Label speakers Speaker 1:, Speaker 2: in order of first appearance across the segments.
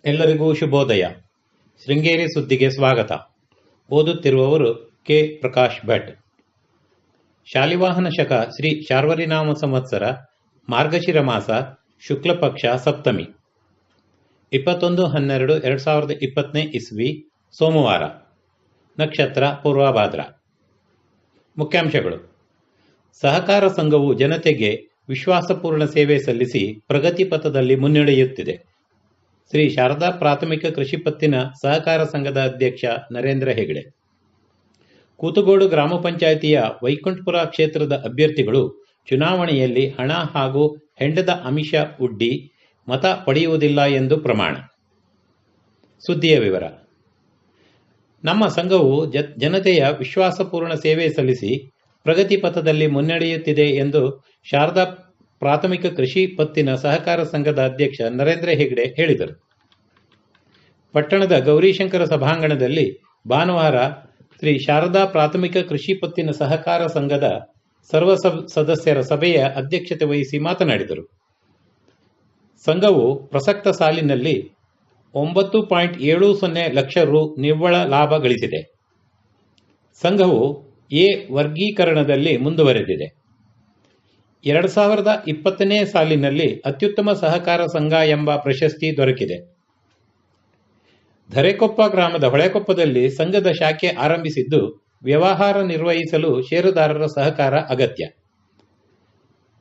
Speaker 1: ಎಲ್ಲರಿಗೂ ಶುಭೋದಯ. ಶೃಂಗೇರಿ ಸುದ್ದಿಗೆ ಸ್ವಾಗತ. ಓದುತ್ತಿರುವವರು ಕೆ. ಪ್ರಕಾಶ್ ಭಟ್. ಶಾಲಿವಾಹನ ಶಕ ಶ್ರೀ ಶಾರ್ವರಿನಾಮ ಸಂವತ್ಸರ ಮಾರ್ಗಶಿರ ಮಾಸ ಶುಕ್ಲಪಕ್ಷ ಸಪ್ತಮಿ 21/12/2020 ಇಸ್ವಿ ಸೋಮವಾರ. ನಕ್ಷತ್ರ ಪೂರ್ವಭಾದ್ರ. ಮುಖ್ಯಾಂಶಗಳು. ಸಹಕಾರ ಸಂಘವು ಜನತೆಗೆ ವಿಶ್ವಾಸಪೂರ್ಣ ಸೇವೆ ಸಲ್ಲಿಸಿ ಪ್ರಗತಿ ಪಥದಲ್ಲಿ ಮುನ್ನಡೆಯುತ್ತಿದೆ. ಶ್ರೀ ಶಾರದಾ ಪ್ರಾಥಮಿಕ ಕೃಷಿ ಪತ್ತಿನ ಸಹಕಾರ ಸಂಘದ ಅಧ್ಯಕ್ಷ ನರೇಂದ್ರ ಹೆಗಡೆ. ಕೂತಗೋಡು ಗ್ರಾಮ ಪಂಚಾಯಿತಿಯ ವೈಕುಂಠಪುರ ಕ್ಷೇತ್ರದ ಅಭ್ಯರ್ಥಿಗಳು ಚುನಾವಣೆಯಲ್ಲಿ ಹಣ ಹಾಗೂ ಹೆಂಡದ ಆಮಿಷ ಒಡ್ಡಿ ಮತ ಪಡೆಯುವುದಿಲ್ಲ ಎಂದು ಪ್ರಮಾಣ. ಸುದ್ದಿಯ ವಿವರ. ನಮ್ಮ ಸಂಘವು ಜನತೆಯ ವಿಶ್ವಾಸಪೂರ್ಣ ಸೇವೆ ಸಲ್ಲಿಸಿ ಪ್ರಗತಿ ಪಥದಲ್ಲಿ ಮುನ್ನಡೆಯುತ್ತಿದೆ ಎಂದು ಶಾರದಾ ಪ್ರಾಥಮಿಕ ಕೃಷಿ ಪತ್ತಿನ ಸಹಕಾರ ಸಂಘದ ಅಧ್ಯಕ್ಷ ನರೇಂದ್ರ ಹೆಗಡೆ ಹೇಳಿದರು. ಪಟ್ಟಣದ ಗೌರಿಶಂಕರ ಸಭಾಂಗಣದಲ್ಲಿ ಭಾನುವಾರ ಶ್ರೀ ಶಾರದಾ ಪ್ರಾಥಮಿಕ ಕೃಷಿ ಪತ್ತಿನ ಸಹಕಾರ ಸಂಘದ ಸರ್ವ ಸದಸ್ಯರ ಸಭೆಯ ಅಧ್ಯಕ್ಷತೆ ವಹಿಸಿ ಮಾತನಾಡಿದರು. ಸಂಘವು ಪ್ರಸಕ್ತ ಸಾಲಿನಲ್ಲಿ 9.70 ಲಕ್ಷ ರು ನಿವ್ವಳ ಲಾಭ ಗಳಿಸಿದೆ. ಸಂಘವು ಎ ವರ್ಗೀಕರಣದಲ್ಲಿ ಮುಂದುವರೆದಿದೆ. 2020ನೇ ಸಾಲಿನಲ್ಲಿ ಅತ್ಯುತ್ತಮ ಸಹಕಾರ ಸಂಘ ಎಂಬ ಪ್ರಶಸ್ತಿ ದೊರಕಿದೆ. ಧರೆಕೊಪ್ಪ ಗ್ರಾಮದ ಹೊಳೆಕೊಪ್ಪದಲ್ಲಿ ಸಂಘದ ಶಾಖೆ ಆರಂಭಿಸಿದ್ದು, ವ್ಯವಹಾರ ನಿರ್ವಹಿಸಲು ಷೇರುದಾರರ ಸಹಕಾರ ಅಗತ್ಯ.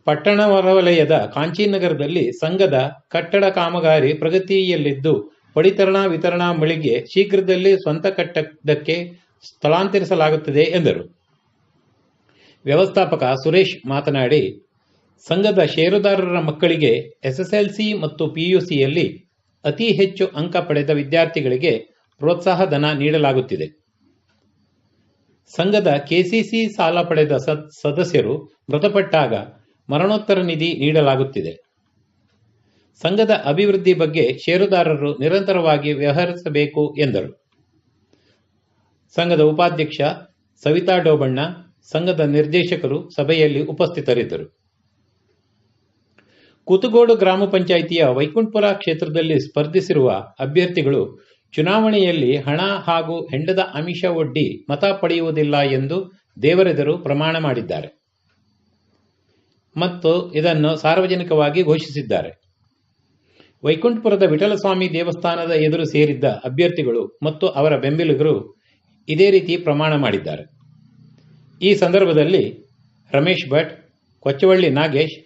Speaker 1: ಪಟ್ಟಣ ಹೊರವಲಯದ ಕಾಂಚೀನಗರದಲ್ಲಿ ಸಂಘದ ಕಟ್ಟಡ ಕಾಮಗಾರಿ ಪ್ರಗತಿಯಲ್ಲಿದ್ದು, ಪಡಿತರಣ ವಿತರಣಾ ಮಳಿಗೆ ಶೀಘ್ರದಲ್ಲಿ ಸ್ವಂತ ಕಟ್ಟಡಕ್ಕೆ ಸ್ಥಳಾಂತರಿಸಲಾಗುತ್ತದೆ ಎಂದರು. ವ್ಯವಸ್ಥಾಪಕ ಸುರೇಶ್ ಮಾತನಾಡಿ, ಸಂಘದ ಷೇರುದಾರರ ಮಕ್ಕಳಿಗೆ ಎಸ್ಎಸ್ಎಲ್ಸಿ ಮತ್ತು ಪಿಯುಸಿಯಲ್ಲಿ ಅತಿ ಹೆಚ್ಚು ಅಂಕ ಪಡೆದ ವಿದ್ಯಾರ್ಥಿಗಳಿಗೆ ಪ್ರೋತ್ಸಾಹ ಧನ ನೀಡಲಾಗುತ್ತಿದೆ. ಸಂಘದ ಕೆಸಿಸಿ ಸಾಲ ಪಡೆದ ಸದಸ್ಯರು ಮೃತಪಟ್ಟಾಗ ಮರಣೋತ್ತರ ನಿಧಿ ನೀಡಲಾಗುತ್ತಿದೆ. ಸಂಘದ ಅಭಿವೃದ್ಧಿ ಬಗ್ಗೆ ಷೇರುದಾರರು ನಿರಂತರವಾಗಿ ವ್ಯವಹರಿಸಬೇಕು ಎಂದರು. ಸಂಘದ ಉಪಾಧ್ಯಕ್ಷ ಸವಿತಾ ಡೋಬಣ್ಣ, ಸಂಘದ ನಿರ್ದೇಶಕರು ಸಭೆಯಲ್ಲಿ ಉಪಸ್ಥಿತರಿದ್ದರು. ಕೂತಗೋಡು ಗ್ರಾಮ ಪಂಚಾಯಿತಿಯ ವೈಕುಂಠಪುರ ಕ್ಷೇತ್ರದಲ್ಲಿ ಸ್ಪರ್ಧಿಸಿರುವ ಅಭ್ಯರ್ಥಿಗಳು ಚುನಾವಣೆಯಲ್ಲಿ ಹಣ ಹಾಗೂ ಹೆಂಡದ ಆಮಿಷ ಒಡ್ಡಿ ಮತ ಪಡೆಯುವುದಿಲ್ಲ ಎಂದು ದೇವರೆದುರು ಪ್ರಮಾಣ ಮಾಡಿದ್ದಾರೆ ಮತ್ತು ಇದನ್ನು ಸಾರ್ವಜನಿಕವಾಗಿ ಘೋಷಿಸಿದ್ದಾರೆ. ವೈಕುಂಠಪುರದ ವಿಠಲಸ್ವಾಮಿ ದೇವಸ್ಥಾನದ ಎದುರು ಸೇರಿದ್ದ ಅಭ್ಯರ್ಥಿಗಳು ಮತ್ತು ಅವರ ಬೆಂಬಲಿಗರು ಇದೇ ರೀತಿ ಪ್ರಮಾಣ ಮಾಡಿದ್ದಾರೆ. ಈ ಸಂದರ್ಭದಲ್ಲಿ ರಮೇಶ್ ಭಟ್, ಕೊಚ್ಚವಳ್ಳಿ ನಾಗೇಶ್,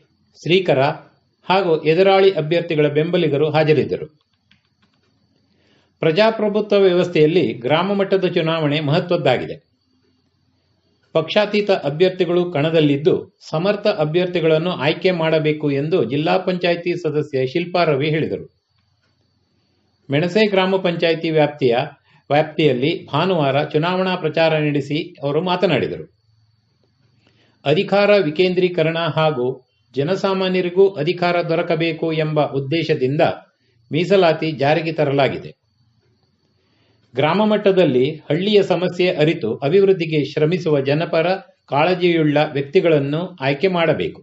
Speaker 1: ಶ್ರೀಕರ ಹಾಗೂ ಎದುರಾಳಿ ಅಭ್ಯರ್ಥಿಗಳ ಬೆಂಬಲಿಗರು ಹಾಜರಿದ್ದರು. ಪ್ರಜಾಪ್ರಭುತ್ವ ವ್ಯವಸ್ಥೆಯಲ್ಲಿ ಗ್ರಾಮ ಮಟ್ಟದ ಚುನಾವಣೆ ಮಹತ್ವದ್ದಾಗಿದೆ. ಪಕ್ಷಾತೀತ ಅಭ್ಯರ್ಥಿಗಳು ಕಣದಲ್ಲಿದ್ದು, ಸಮರ್ಥ ಅಭ್ಯರ್ಥಿಗಳನ್ನು ಆಯ್ಕೆ ಮಾಡಬೇಕು ಎಂದು ಜಿಲ್ಲಾ ಪಂಚಾಯಿತಿ ಸದಸ್ಯೆ ಶಿಲ್ಪಾ ರವಿ ಹೇಳಿದರು. ಮೆಣಸೆ ಗ್ರಾಮ ಪಂಚಾಯಿತಿ ವ್ಯಾಪ್ತಿಯಲ್ಲಿ ಭಾನುವಾರ ಚುನಾವಣಾ ಪ್ರಚಾರ ನಡೆಸಿ ಅವರು ಮಾತನಾಡಿದರು. ಅಧಿಕಾರ ವಿಕೇಂದ್ರೀಕರಣ ಹಾಗೂ ಜನಸಾಮಾನ್ಯರಿಗೂ ಅಧಿಕಾರ ದೊರಕಬೇಕು ಎಂಬ ಉದ್ದೇಶದಿಂದ ಮೀಸಲಾತಿ ಜಾರಿಗೆ ತರಲಾಗಿದೆ. ಗ್ರಾಮ ಮಟ್ಟದಲ್ಲಿ ಹಳ್ಳಿಯ ಸಮಸ್ಯೆ ಅರಿತು ಅಭಿವೃದ್ಧಿಗೆ ಶ್ರಮಿಸುವ ಜನಪರ ಕಾಳಜಿಯುಳ್ಳ ವ್ಯಕ್ತಿಗಳನ್ನು ಆಯ್ಕೆ ಮಾಡಬೇಕು.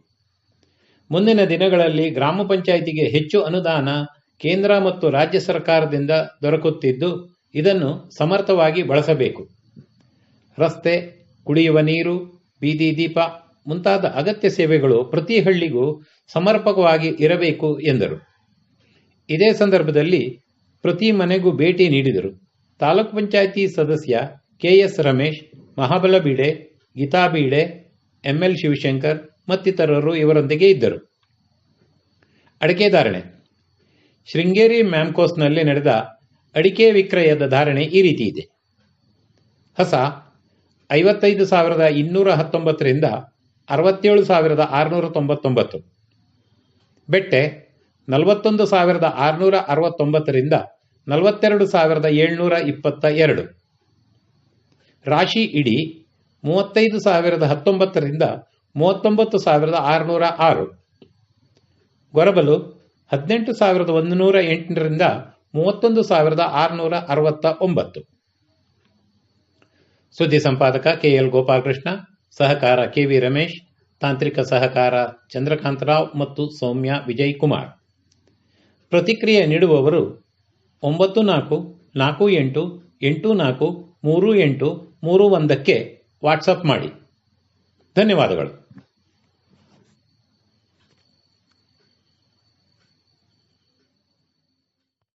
Speaker 1: ಮುಂದಿನ ದಿನಗಳಲ್ಲಿ ಗ್ರಾಮ ಪಂಚಾಯಿತಿಗೆ ಹೆಚ್ಚು ಅನುದಾನ ಕೇಂದ್ರ ಮತ್ತು ರಾಜ್ಯ ಸರ್ಕಾರದಿಂದ ದೊರಕುತ್ತಿದ್ದು, ಇದನ್ನು ಸಮರ್ಥವಾಗಿ ಬಳಸಬೇಕು. ರಸ್ತೆ, ಕುಡಿಯುವ ನೀರು, ಬೀದಿ ದೀಪ ಮುಂತಾದ ಅಗತ್ಯ ಸೇವೆಗಳು ಪ್ರತಿ ಹಳ್ಳಿಗೂ ಸಮರ್ಪಕವಾಗಿ ಇರಬೇಕು ಎಂದರು. ಇದೇ ಸಂದರ್ಭದಲ್ಲಿ ಪ್ರತಿ ಮನೆಗೂ ಭೇಟಿ ನೀಡಿದರು. ತಾಲೂಕು ಪಂಚಾಯಿತಿ ಸದಸ್ಯ ಕೆಎಸ್ ರಮೇಶ್, ಮಹಾಬಲ ಬೀಡೆ, ಗೀತಾ ಬೀಡೆ, ಎಂಎಲ್ ಶಿವಶಂಕರ್ ಮತ್ತಿತರರು ಇವರೊಂದಿಗೆ ಇದ್ದರು. ಅಡಿಕೆ ಧಾರಣೆ. ಶೃಂಗೇರಿ ಮ್ಯಾಮ್ಕೋಸ್ನಲ್ಲಿ ನಡೆದ ಅಡಿಕೆ ವಿಕ್ರಯದ ಧಾರಣೆ ಈ ರೀತಿ ಇದೆ. ಹೊಸ 55,219 ರಿಂದ 67,699, ಬೆಟ್ಟೆ 41,669 ರಿಂದ 42,722, ರಾಶಿ ಇಡಿ 35,019 ರಿಂದ 39,606, ಗೊರಬಲು 18,108 ರಿಂದ 31,669. ಸುದ್ದಿ ಸಂಪಾದಕ ಕೆಎಲ್ ಗೋಪಾಲಕೃಷ್ಣ, ಸಹಕಾರ ಕೆವಿ ರಮೇಶ್, ತಾಂತ್ರಿಕ ಸಹಕಾರ ಚಂದ್ರಕಾಂತರಾವ್ ಮತ್ತು ಸೌಮ್ಯ ವಿಜಯ್ ಕುಮಾರ್. ಪ್ರತಿಕ್ರಿಯೆ ನೀಡುವವರು 9448843831ಕ್ಕೆ ವಾಟ್ಸಪ್ ಮಾಡಿ. ಧನ್ಯವಾದಗಳು.